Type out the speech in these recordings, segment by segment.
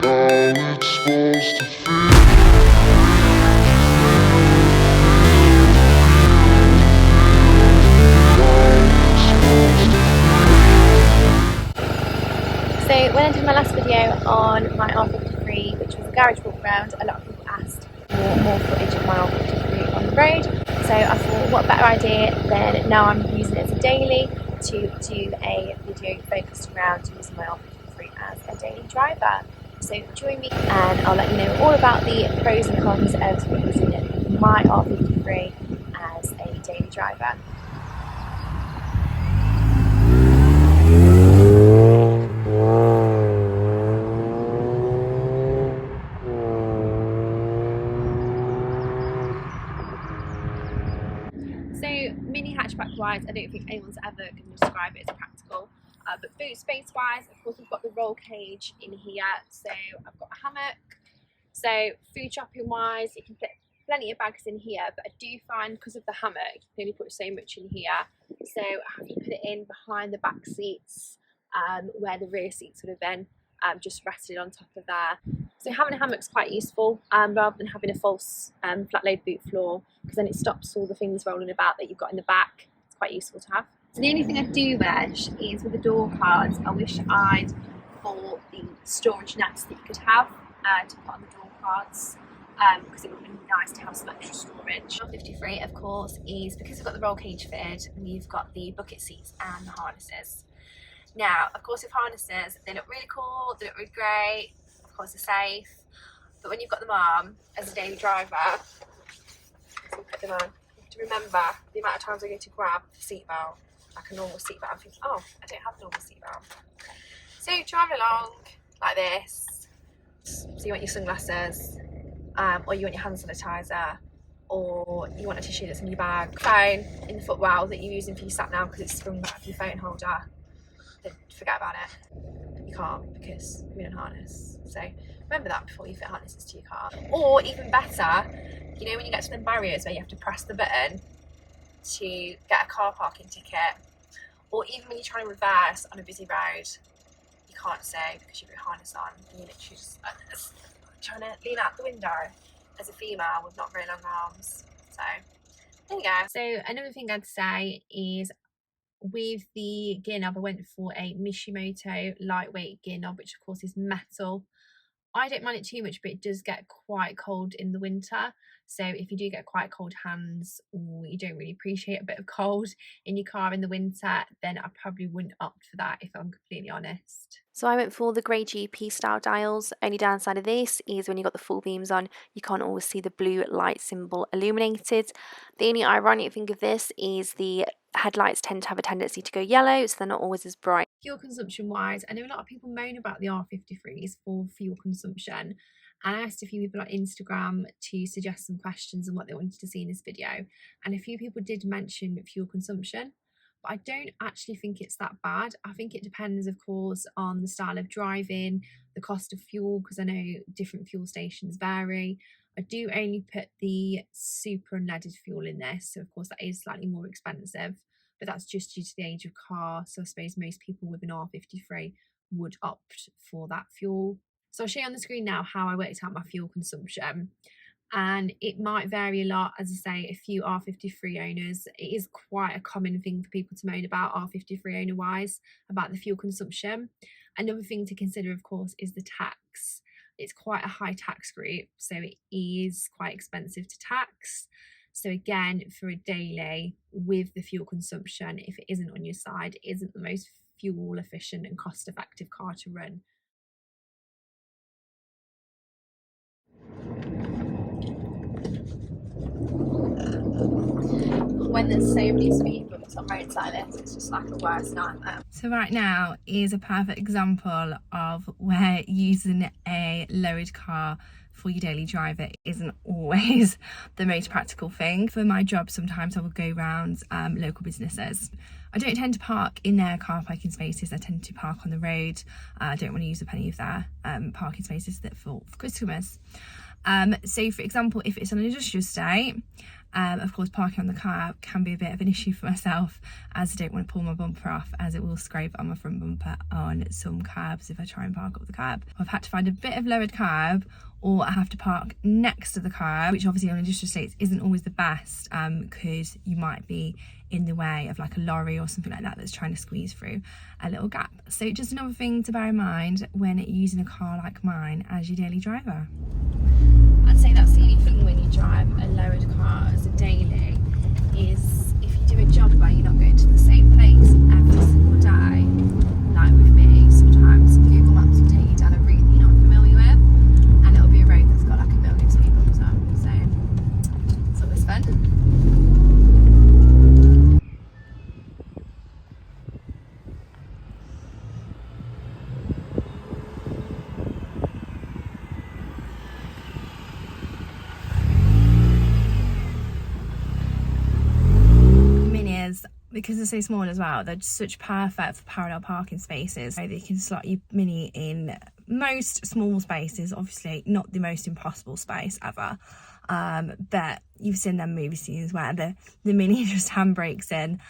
How it's supposed to feel. So when I did my last video on my R53, which was a garage walk around, a lot of people asked for more footage of my R53 on the road. So I thought, what better idea than now I'm using it as a daily to do a video focused around using my R53 as a daily driver. So join me and I'll let you know all about the pros and cons of using my R53 as a daily driver. So mini hatchback wise, I don't think anyone's ever going to describe it as practical. But boot space wise, of course we've got the roll cage in here. So I've got a hammock. So food shopping wise, you can fit plenty of bags in here. But I do find because of the hammock, you can only put so much in here. So I have to put it in behind the back seats, where the rear seats would have been just rested on top of there. So having a hammock's quite useful rather than having a false flat load boot floor, because then it stops all the things rolling about that you've got in the back. It's quite useful to have. So the only thing I do wish is with the door cards, I wish I'd bought the storage nets that you could have to put on the door cards, because it would be nice to have some extra storage. R53 of course is, because we've got the roll cage fitted, we've got the bucket seats and the harnesses. Now of course with harnesses, they look really cool, they look really great, of course they're safe, but when you've got them on as a daily driver, so put them on, you have to remember the amount of times I go to grab the seatbelt, like a normal seatbelt, and think, oh, I don't have a normal seatbelt. So driving along like this, so you want your sunglasses, or you want your hand sanitizer, or you want a tissue that's in your bag, phone in the footwell that you're using for your sat nav because it's sprung out of your phone holder, then forget about it. You can't, because you're in a harness. So remember that before you fit harnesses to your car. Or even better, you know when you get to the barriers where you have to press the button to get a car parking ticket, or even when you're trying to reverse on a busy road, you can't say because you've got your harness on, and you're literally just trying to lean out the window as a female with not very long arms. So there you go. So another thing I'd say is, with the gear knob, I went for a Mishimoto lightweight gear knob, which of course is metal. I don't mind it too much, but it does get quite cold in the winter. So if you do get quite cold hands, or you don't really appreciate a bit of cold in your car in the winter, then I probably wouldn't opt for that, if I'm completely honest. So I went for the grey GP style dials. Only downside of this is when you've got the full beams on, you can't always see the blue light symbol illuminated. The only ironic thing of this is the headlights tend to have a tendency to go yellow, so they're not always as bright. Fuel consumption wise, I know a lot of people moan about the R53s for fuel consumption, and I asked a few people on Instagram to suggest some questions and what they wanted to see in this video, and a few people did mention fuel consumption, but I don't actually think it's that bad. I think it depends, of course, on the style of driving, the cost of fuel, because I know different fuel stations vary. I do only put the super unleaded fuel in this, so of course that is slightly more expensive, but that's just due to the age of car. So I suppose most people with an R53 would opt for that fuel. So I'll show you on the screen now how I worked out my fuel consumption. And it might vary a lot. As I say, a few R53 owners, it is quite a common thing for people to moan about R53 owner wise, about the fuel consumption. Another thing to consider, of course, is the tax. It's quite a high tax group, so it is quite expensive to tax. So again, for a daily with the fuel consumption, if it isn't on your side, it isn't the most fuel efficient and cost effective car to run. When there's so many speed bumps on roads like this, it's just like a worst nightmare. So right now is a perfect example of where using a lowered car for your daily driver isn't always the most practical thing. For my job, sometimes I will go around local businesses. I don't tend to park in their car parking spaces. I tend to park on the road. I don't want to use up any of their parking spaces that for customers. So for example, if it's on an industrial estate, of course parking on the curb can be a bit of an issue for myself, as I don't want to pull my bumper off, as it will scrape on my front bumper on some curbs if I try and park up the curb. I've had to find a bit of lowered curb, or I have to park next to the curb, which obviously on industrial estates isn't always the best, because you might be in the way of like a lorry or something like that that's trying to squeeze through a little gap. So just another thing to bear in mind when using a car like mine as your daily driver. I'd say that's the only thing when you drive a lowered car as a daily, is if you do a job where you're not going to the same place every single day, like with me, sometimes Google Maps will take you down a route that you're not familiar with, and it'll be a road that's got like a million speed bumps on, so it's always fun. Because they're so small as well, they're just such perfect for parallel parking spaces. So they can slot your Mini in most small spaces, obviously not the most impossible space ever, but you've seen them movie scenes where the Mini just handbrakes in.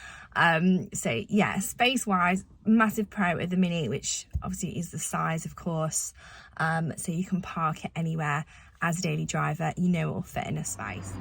So yeah, space wise, massive pro with the Mini, which obviously is the size, of course, so you can park it anywhere. As a daily driver, you know it will fit in a space.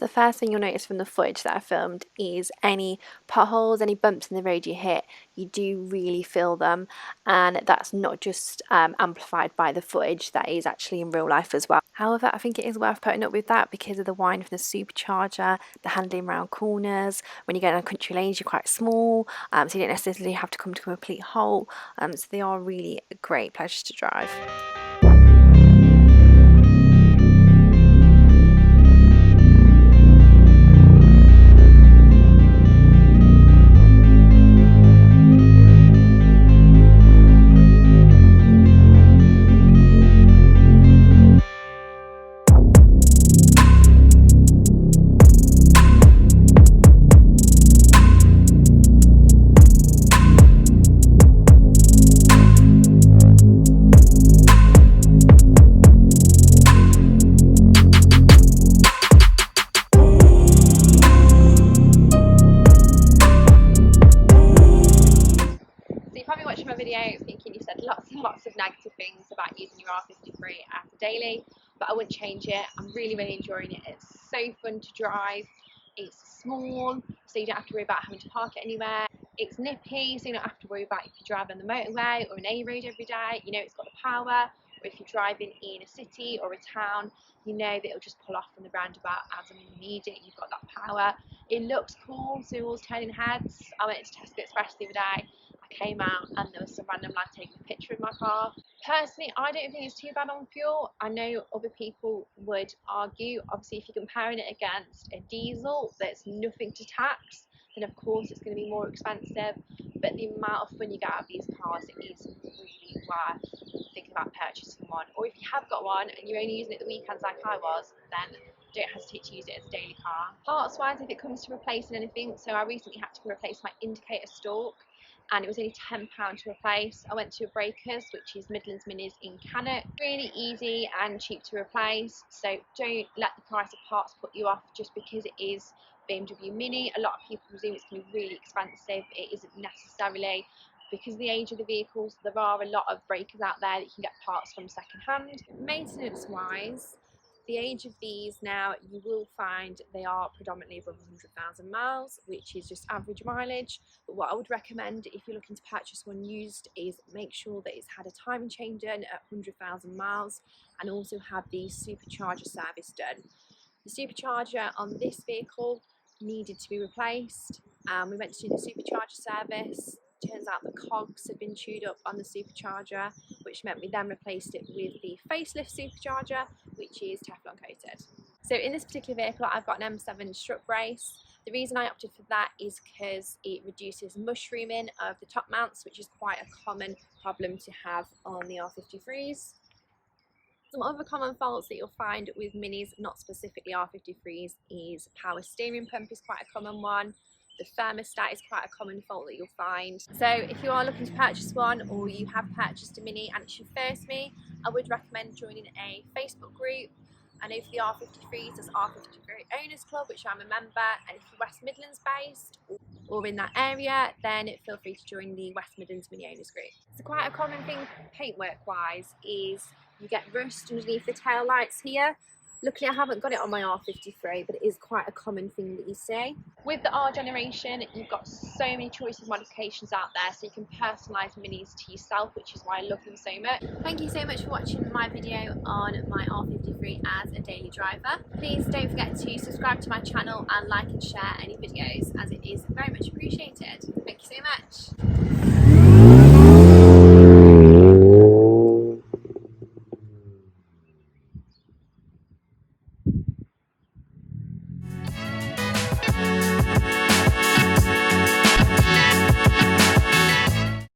The first thing you'll notice from the footage that I filmed is any potholes, any bumps in the road you hit, you do really feel them, and that's not just amplified by the footage, that is actually in real life as well. However, I think it is worth putting up with that because of the whine from the supercharger, the handling around corners. When you get on country lanes, you're quite small, so you don't necessarily have to come to a complete halt, so they are really a great pleasure to drive. Lots of negative things about using your R53 as a daily, but I wouldn't change it. I'm really enjoying it. It's so fun to drive. It's small, so you don't have to worry about having to park it anywhere. It's nippy, so you don't have to worry about if you drive on the motorway or an A road every day. You know it's got the power. Or if you're driving in a city or a town, you know that it'll just pull off from the roundabout as and when you need it. You've got that power. It looks cool, so always turning heads. I went to Tesco Express the other day. I came out and there was some random lad taking a picture of my car. Personally, I don't think it's too bad on fuel. I know other people would argue. Obviously, if you're comparing it against a diesel that's nothing to tax, then of course it's going to be more expensive. But the amount of fun you get out of these cars, it is really worth thinking about purchasing one. Or if you have got one and you're only using it the weekends like I was, then don't hesitate to use it as a daily car. Parts wise, if it comes to replacing anything, so I recently had to replace my indicator stalk and it was only £10 to replace. I went to a Breakers, which is Midlands Minis in Cannock. Really easy and cheap to replace, so don't let the price of parts put you off just because it is BMW Mini. A lot of people presume it's going to be really expensive. It isn't necessarily. Because of the age of the vehicles, there are a lot of breakers out there that you can get parts from second hand. Maintenance wise, the age of these now, you will find they are predominantly above 100,000 miles, which is just average mileage. But what I would recommend if you're looking to purchase one used is make sure that it's had a timing chain done at 100,000 miles and also have the supercharger service done. The supercharger on this vehicle needed to be replaced. We went to do the supercharger service. Turns out the cogs had been chewed up on the supercharger, which meant we then replaced it with the facelift supercharger, which is Teflon coated. So in this particular vehicle, I've got an M7 strut brace. The reason I opted for that is because it reduces mushrooming of the top mounts, which is quite a common problem to have on the R53s. Some other common faults that you'll find with Minis, not specifically R53s, is power steering pump is quite a common one. The thermostat is quite a common fault that you'll find. So if you are looking to purchase one or you have purchased a Mini and it's your first Mini, I would recommend joining a Facebook group. I know for the R53s there's R53 Owners Club, which I'm a member, and if you're West Midlands based or in that area, then feel free to join the West Midlands Mini Owners group. So quite a common thing paintwork wise is you get rust underneath the tail lights here. Luckily I haven't got it on my R53, but it is quite a common thing that you see. With the R generation, you've got so many choices of modifications out there, so you can personalise Minis to yourself, which is why I love them so much. Thank you so much for watching my video on my R53 as a daily driver. Please don't forget to subscribe to my channel and like and share any videos, as it is very much appreciated. Thank you so much.